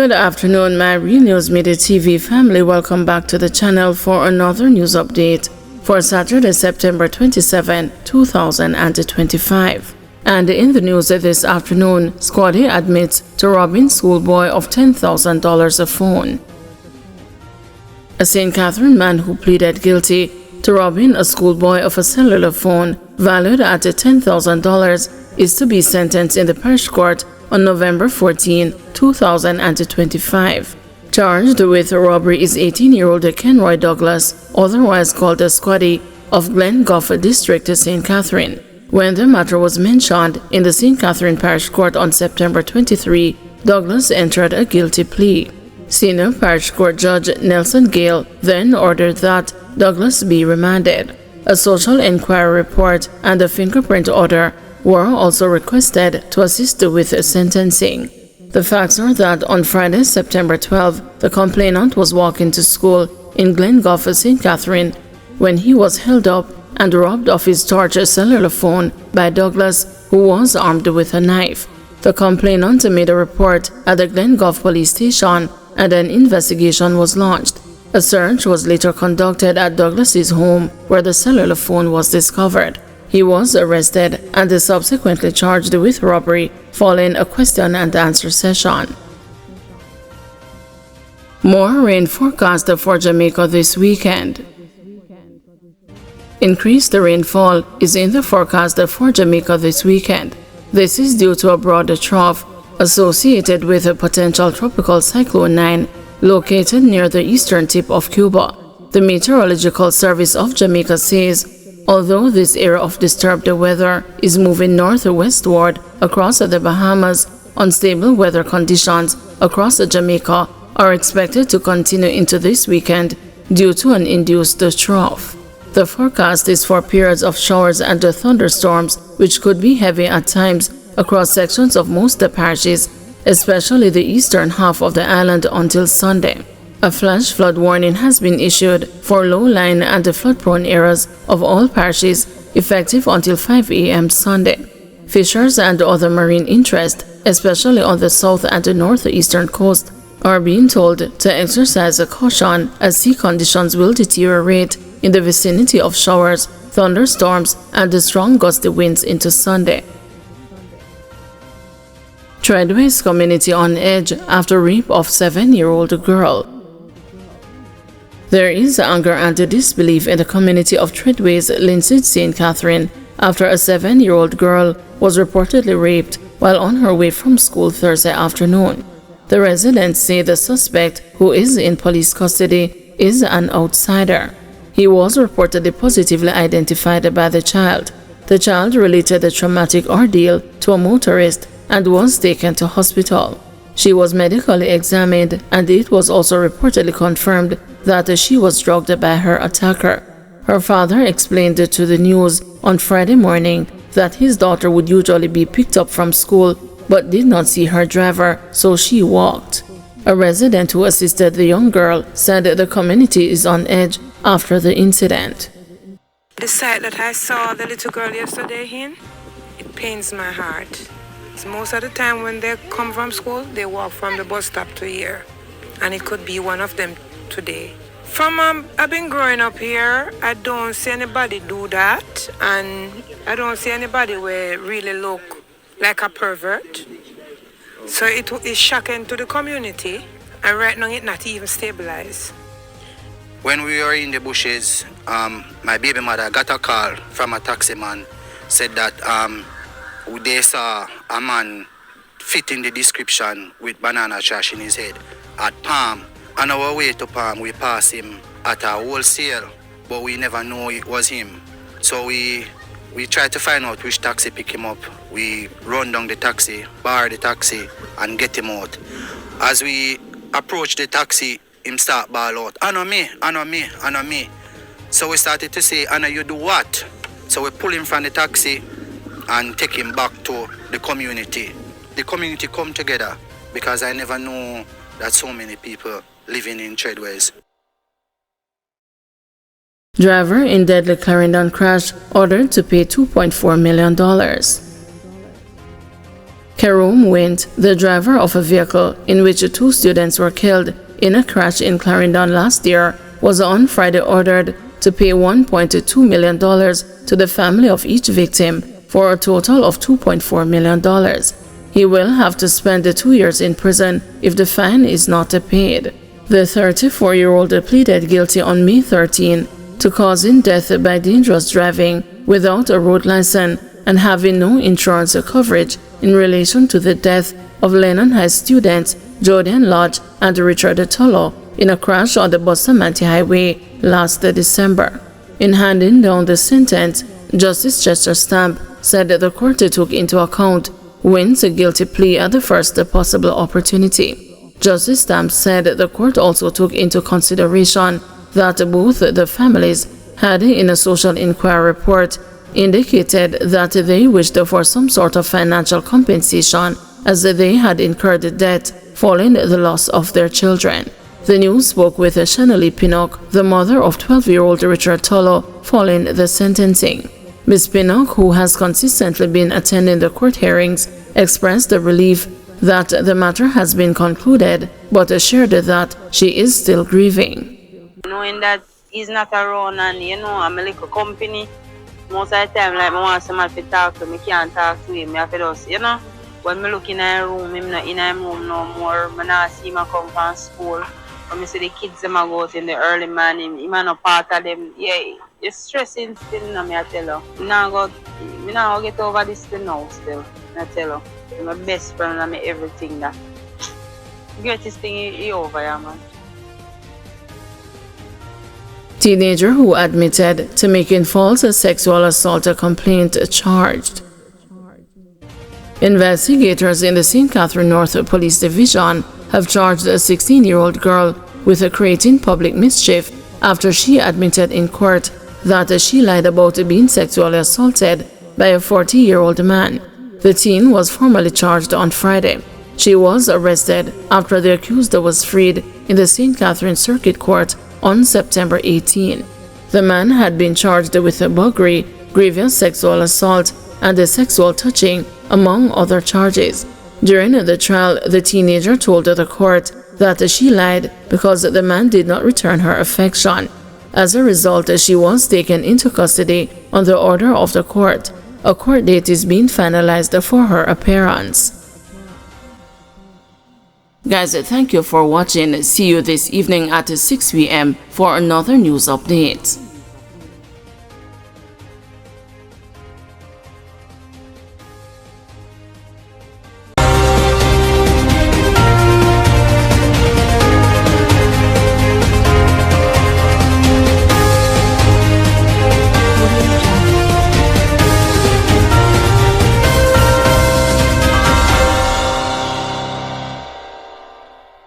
Good afternoon, my Real News Midday TV family. Welcome back to the channel for another news update for Saturday, September 27, 2025. And in the news this afternoon, Squaddie admits to robbing Schoolboy of $10,000 a phone. A St. Catherine man who pleaded guilty to robbing a schoolboy of a cellular phone valued at $10,000 is to be sentenced in the parish court on November 14, 2025. Charged with robbery is 18-year-old Kenroy Douglas, otherwise called the Squaddie, of Glen Goff District, St. Catherine. When the matter was mentioned in the St. Catherine Parish Court on September 23, Douglas entered a guilty plea. Senior Parish Court Judge Nelson Gale then ordered that Douglas be remanded. A social inquiry report and a fingerprint order were also requested to assist with sentencing. The facts are that on Friday, September 12, the complainant was walking to school in Glen Goff, St. Catherine, when he was held up and robbed of his charged cellular phone by Douglas, who was armed with a knife. The complainant made a report at the Glen Goff police station and an investigation was launched. A search was later conducted at Douglas's home where the cellular phone was discovered. He was arrested and is subsequently charged with robbery following a question and answer session. More rain forecast for Jamaica this weekend. Increased rainfall is in the forecast for Jamaica this weekend. This is due to a broader trough associated with a potential tropical cyclone 9 located near the eastern tip of Cuba. The Meteorological Service of Jamaica says, although this area of disturbed weather is moving northwestward across the Bahamas, unstable weather conditions across Jamaica are expected to continue into this weekend due to an induced trough. The forecast is for periods of showers and thunderstorms, which could be heavy at times across sections of most parishes, especially the eastern half of the island until Sunday. A flash flood warning has been issued for low-lying and flood-prone areas of all parishes effective until 5 a.m. Sunday. Fishers and other marine interests, especially on the south and the northeastern coast, are being told to exercise caution as sea conditions will deteriorate in the vicinity of showers, thunderstorms, and strong gusty winds into Sunday. Treadway's community on edge after rape of 7-year-old girl. There is anger and disbelief in the community of Treadway's Lindsay St. Catherine after a 7-year-old girl was reportedly raped while on her way from school Thursday afternoon. The residents say the suspect, who is in police custody, is an outsider. He was reportedly positively identified by the child. The child related the traumatic ordeal to a motorist and was taken to hospital. She was medically examined and it was also reportedly confirmed that she was drugged by her attacker. Her father explained to the news on Friday morning that his daughter would usually be picked up from school but did not see her driver, so she walked. A resident who assisted the young girl said the community is on edge after the incident. The sight that I saw the little girl yesterday in, it pains my heart. So most of the time when they come from school, they walk from the bus stop to here. And it could be one of them today. I've been growing up here, I don't see anybody do that. And I don't see anybody who really look like a pervert. So it is shocking to the community. And right now it's not even stabilized. When we were in the bushes, my baby mother got a call from a taxi man, said that they saw a man fitting the description with banana trash in his head at Palm. On our way to Palm, we passed him at a wholesale, but we never knew it was him. So we tried to find out which taxi picked him up. We run down the taxi, bar the taxi, and get him out. As we approach the taxi, him start bawl out, "Anna me, Anna me, Anna me." So we started to say, "Anna, you do what?" So we pull him from the taxi and take him back to the community. The community come together because I never knew that so many people living in Treadways. Driver in deadly Clarendon crash ordered to pay $2.4 million. Karoom Wint, the driver of a vehicle in which 2 students were killed in a crash in Clarendon last year, was on Friday ordered to pay $1.2 million to the family of each victim for a total of $2.4 million. He will have to spend 2 years in prison if the fine is not paid. The 34-year-old pleaded guilty on May 13 to causing death by dangerous driving without a road license and having no insurance coverage in relation to the death of Lennon High students Jordan Lodge and Richard Tullo in a crash on the Bustamante Highway last December. In handing down the sentence, Justice Chester Stamp said that the court took into account Wint's guilty plea at the first possible opportunity. Justice Stamp said the court also took into consideration that both the families had, in a social inquiry report, indicated that they wished for some sort of financial compensation as they had incurred debt following the loss of their children. The news spoke with Shanley Pinnock, the mother of 12-year-old Richard Tullo, following the sentencing. Ms. Pinnock, who has consistently been attending the court hearings, expressed the relief that the matter has been concluded, but assured that she is still grieving. Knowing that he's not around and, I'm a little company, most of the time, like, I want someone to talk to me, can't talk to him, I have to just, when I look in a room, I'm not in a room no more, I not see him come from school. When I see the kids them go out in the early morning, I'm not part of them. Yeah, it's stressing still, I tell you. I now get over this thing now still, I tell you. I'm my best friend and everything that. Greatest thing is over, yeah, man. Teenager who admitted to making false sexual assault complaint charged. Investigators in the St. Catherine North Police Division have charged a 16-year-old girl with creating public mischief after she admitted in court that she lied about being sexually assaulted by a 40-year-old man. The teen was formally charged on Friday. She was arrested after the accused was freed in the St. Catherine Circuit Court on September 18. The man had been charged with burglary, grievous sexual assault, and sexual touching, among other charges. During the trial, the teenager told the court that she lied because the man did not return her affection. As a result, she was taken into custody on the order of the court. A court date is being finalized for her appearance. Guys, thank you for watching. See you this evening at 6 p.m. for another news update.